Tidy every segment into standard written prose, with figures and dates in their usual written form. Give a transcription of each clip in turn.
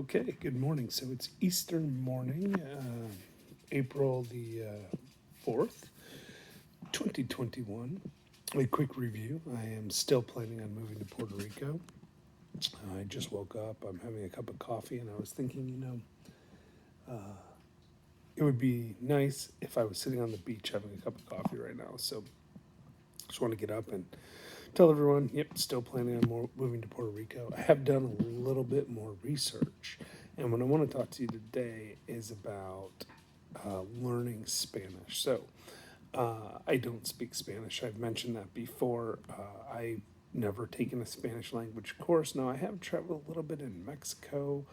Okay, good morning. So it's Easter morning, April the 4th, 2021. A quick review. I am still planning on moving to Puerto Rico. I just woke up, I'm having a cup of coffee, and I was thinking, it would be nice if I was sitting on the beach having a cup of coffee right now. So just want to get up and tell everyone, yep, still planning on moving to Puerto Rico. I have done a little bit more research, and what I want to talk to you today is about learning Spanish. So, I don't speak Spanish. I've mentioned that before. I've never taken a Spanish language course. Now, I have traveled a little bit in Mexico.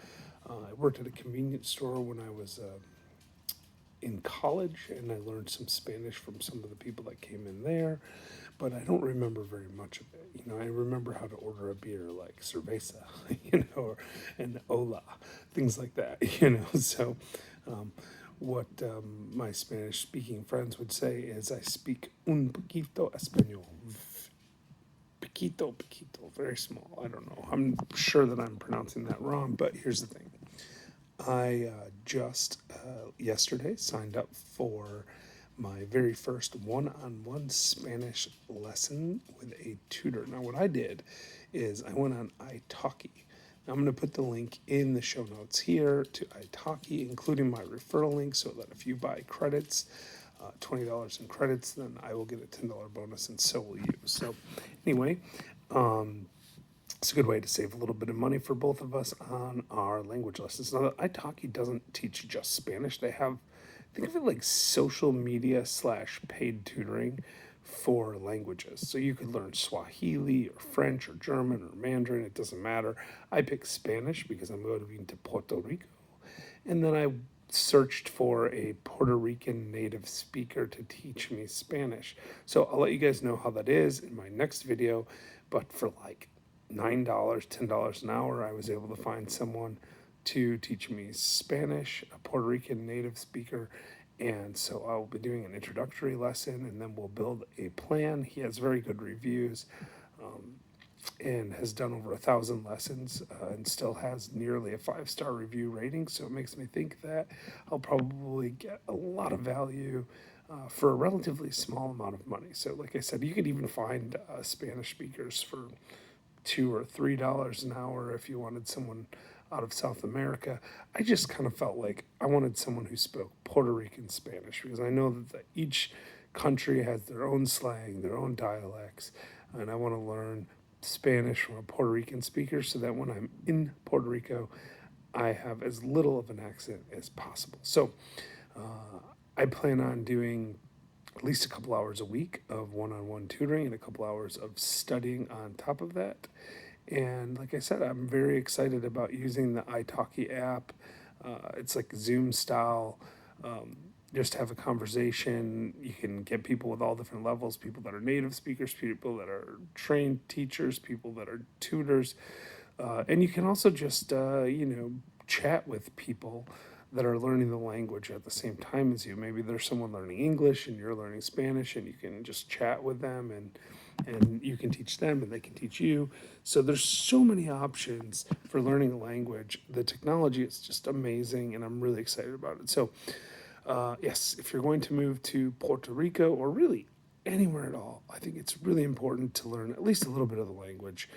I worked at a convenience store when I was in college, and I learned some Spanish from some of the people that came in there, but I don't remember very much of it. I remember how to order a beer like cerveza, and hola, things like that. So, what my Spanish speaking friends would say is I speak un poquito español. Poquito, very small. I don't know. I'm sure that I'm pronouncing that wrong, but here's the thing. I just yesterday signed up for my very first one-on-one Spanish lesson with a tutor. Now, what I did is I went on Italki. Now, I'm going to put the link in the show notes here to Italki, including my referral link, so that if you buy credits, $20 in credits, then I will get a $10 bonus, and so will you. So, anyway, it's a good way to save a little bit of money for both of us on our language lessons. Now, Italki doesn't teach just Spanish. They have, think of it like social media / paid tutoring for languages. So you could learn Swahili or French or German or Mandarin. It doesn't matter. I picked Spanish because I'm going to Puerto Rico. And then I searched for a Puerto Rican native speaker to teach me Spanish. So I'll let you guys know how that is in my next video. But for like $9, $10 an hour, I was able to find someone to teach me Spanish, a Puerto Rican native speaker. And so I'll be doing an introductory lesson, and then we'll build a plan. He has very good reviews, and has done over 1,000 lessons, and still has nearly a 5-star review rating. So it makes me think that I'll probably get a lot of value for a relatively small amount of money. So like I said, you could even find Spanish speakers for $2 or $3 an hour if you wanted someone out of South America. I just kind of felt like I wanted someone who spoke Puerto Rican Spanish, because I know that each country has their own slang, their own dialects, and I want to learn Spanish from a Puerto Rican speaker so that when I'm in Puerto Rico, I have as little of an accent as possible. So I plan on doing at least a couple hours a week of one-on-one tutoring and a couple hours of studying on top of that. And like I said, I'm very excited about using the Italki app. It's like Zoom style. Just have a conversation. You can get people with all different levels, people that are native speakers, people that are trained teachers, people that are tutors. And you can also just, chat with people that are learning the language at the same time as you. Maybe there's someone learning English and you're learning Spanish, and you can just chat with them, and you can teach them and they can teach you. So there's so many options for learning a language. The technology is just amazing, and I'm really excited about it. So yes, if you're going to move to Puerto Rico, or really anywhere at all, I think it's really important to learn at least a little bit of the language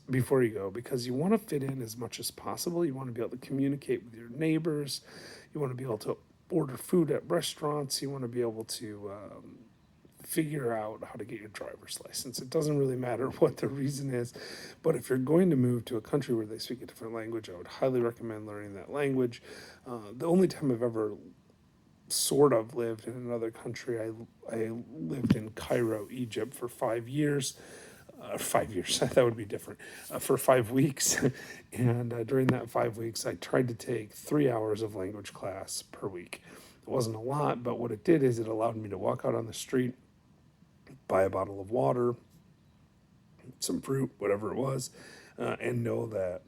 before you go, because you want to fit in as much as possible. You want to be able to communicate with your neighbors. You want to be able to order food at restaurants. You want to be able to figure out how to get your driver's license. It doesn't really matter what the reason is, but if you're going to move to a country where they speak a different language, I would highly recommend learning that language. The only time I've ever sort of lived in another country, I lived in Cairo, Egypt for 5 years. 5 years, that would be different, for 5 weeks. And during that 5 weeks, I tried to take 3 hours of language class per week. It wasn't a lot, but what it did is it allowed me to walk out on the street, buy a bottle of water, some fruit, whatever it was, and know that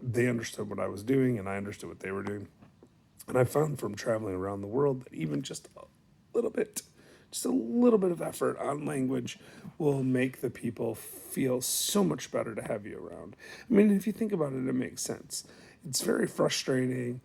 they understood what I was doing and I understood what they were doing. And I found from traveling around the world that even just a little bit of effort on language will make the people feel so much better to have you around. I mean, if you think about it, it makes sense. it's very frustrating.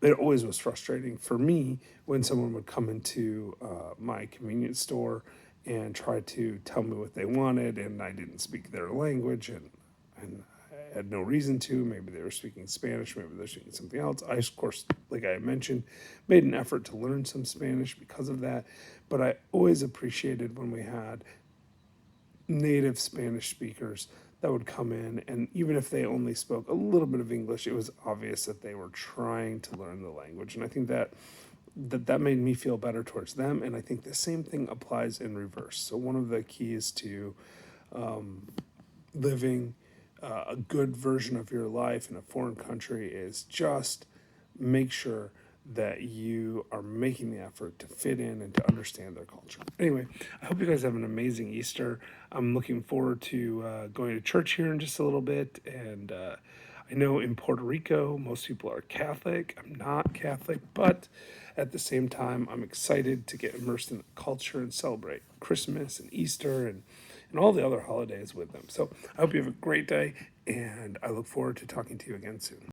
It always was frustrating for me when someone would come into my convenience store and try to tell me what they wanted, and I didn't speak their language, and I had no reason to. Maybe they were speaking Spanish, maybe they're speaking something else. I, of course, like I mentioned, made an effort to learn some Spanish because of that, but I always appreciated when we had native Spanish speakers that would come in, and even if they only spoke a little bit of English, it was obvious that they were trying to learn the language. And I think that made me feel better towards them. And I think the same thing applies in reverse. So one of the keys to living a good version of your life in a foreign country is just make sure that you are making the effort to fit in and to understand their culture. Anyway, I hope you guys have an amazing Easter. I'm looking forward to going to church here in just a little bit. And I know in Puerto Rico, most people are Catholic. I'm not Catholic, but at the same time, I'm excited to get immersed in the culture and celebrate Christmas and Easter and all the other holidays with them. So I hope you have a great day, and I look forward to talking to you again soon.